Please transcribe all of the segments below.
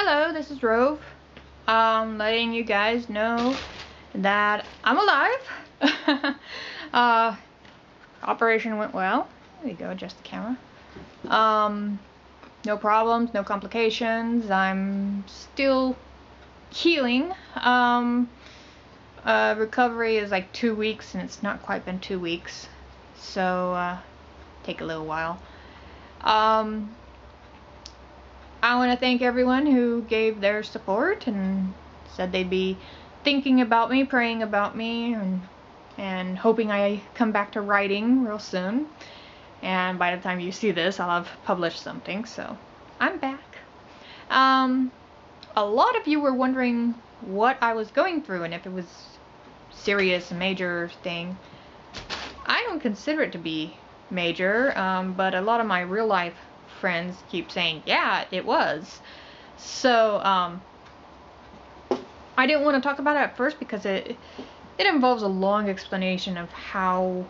Hello, this is Rhov. Letting you guys know that I'm alive. Operation went well. There you go, adjust the camera. No problems, no complications. I'm still healing. Recovery is like 2 weeks, and it's not quite been 2 weeks, so take a little while. I want to thank everyone who gave their support and said they'd be thinking about me, praying about me, and hoping I come back to writing real soon. And by the time you see this, I'll have published something, so I'm back. A lot of you were wondering what I was going through and if it was serious, a major thing. I don't consider it to be major, but a lot of my real life friends keep saying, yeah, it was. So I didn't want to talk about it at first because it involves a long explanation of how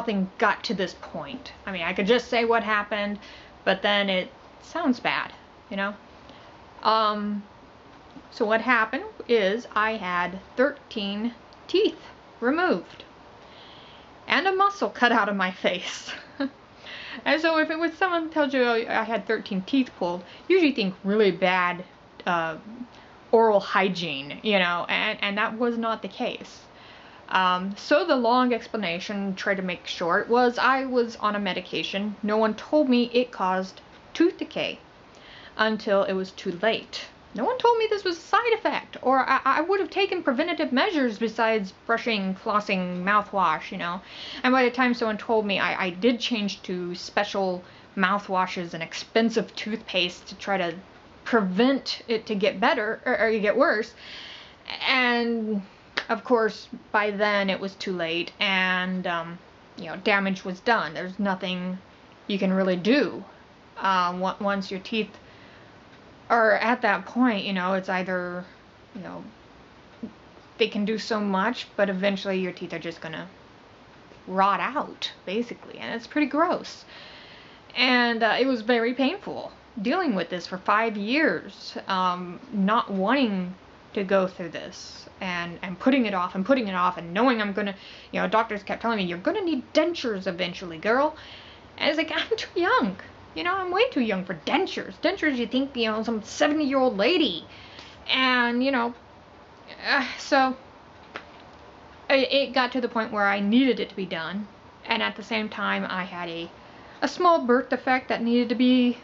things got to this point. I mean, I could just say what happened, but then it sounds bad, you know? So what happened is I had 13 teeth removed and a muscle cut out of my face. And so if it was someone tells you, oh, I had 13 teeth pulled, you usually think really bad oral hygiene, you know, and that was not the case. So the long explanation, try to make short, was I was on a medication. No one told me it caused tooth decay until it was too late. No one told me this was a side effect, or I would have taken preventative measures besides brushing, flossing, mouthwash, you know. And by the time someone told me, I did change to special mouthwashes and expensive toothpaste to try to prevent it to get better, or get worse. And of course, by then it was too late, and you know, damage was done. There's nothing you can really do once your teeth are at that point. You know, it's either, you know, they can do so much, but eventually your teeth are just gonna rot out, basically, and it's pretty gross. And it was very painful dealing with this for 5 years, not wanting to go through this, and putting it off and putting it off, and knowing I'm gonna, you know, doctors kept telling me, you're gonna need dentures eventually, girl. And it's like, I'm too young. You know, I'm way too young for dentures. Dentures, you think, you know, some 70-year-old lady. And, you know, so it got to the point where I needed it to be done. And at the same time, I had a small birth defect that needed to be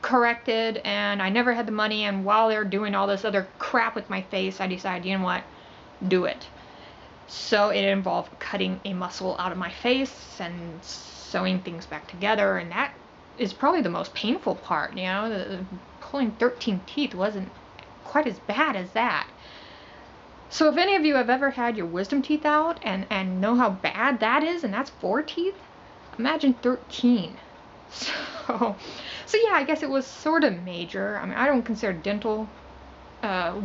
corrected, and I never had the money. And while they were doing all this other crap with my face, I decided, you know what, do it. So it involved cutting a muscle out of my face and sewing things back together, and that is probably the most painful part. You know, pulling 13 teeth wasn't quite as bad as that. So if any of you have ever had your wisdom teeth out and know how bad that is, and that's 4 teeth, imagine 13. So yeah, I guess it was sort of major. I mean, I don't consider dental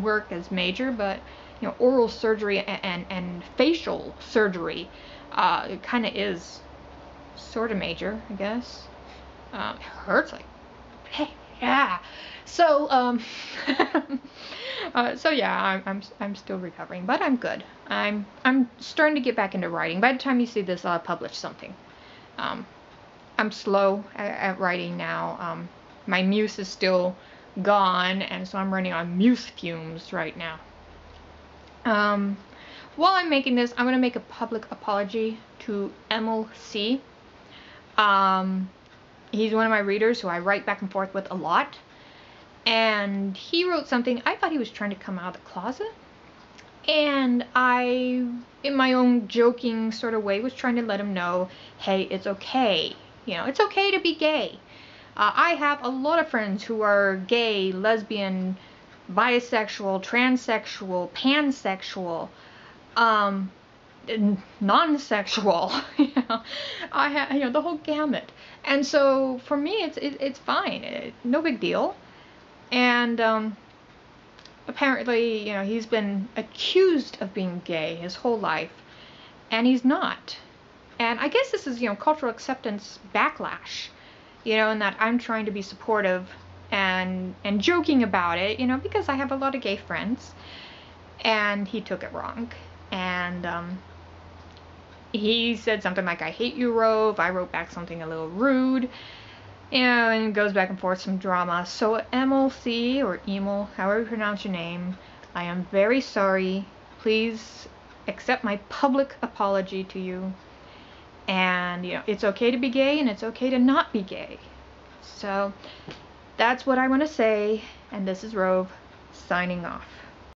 work as major, but you know, oral surgery and facial surgery, it kind of is sort of major, I guess. It hurts like, hey, yeah. So so yeah, I'm still recovering, but I'm good. I'm starting to get back into writing. By the time you see this, I'll have published something. I'm slow at writing now. My muse is still gone, and so I'm running on muse fumes right now. While I'm making this, I'm going to make a public apology to Emil C. He's one of my readers who I write back and forth with a lot, and he wrote something. I thought he was trying to come out of the closet, and I, in my own joking sort of way, was trying to let him know, hey, it's okay. You know, it's okay to be gay. I have a lot of friends who are gay, lesbian, bisexual, transsexual, pansexual, non-sexual, you know, I have, you know, the whole gamut. And so for me, it's fine, no big deal. And apparently, you know, he's been accused of being gay his whole life, and he's not. And I guess this is, you know, cultural acceptance backlash, you know, in that I'm trying to be supportive and joking about it, you know, because I have a lot of gay friends, and he took it wrong. And he said something like, "I hate you, Rhov." I wrote back something a little rude, and it goes back and forth, some drama. So Emil C, or Emil, however you pronounce your name, I am very sorry. Please accept my public apology to you. And, you know, it's okay to be gay and it's okay to not be gay. So that's what I want to say, and this is Rhov signing off.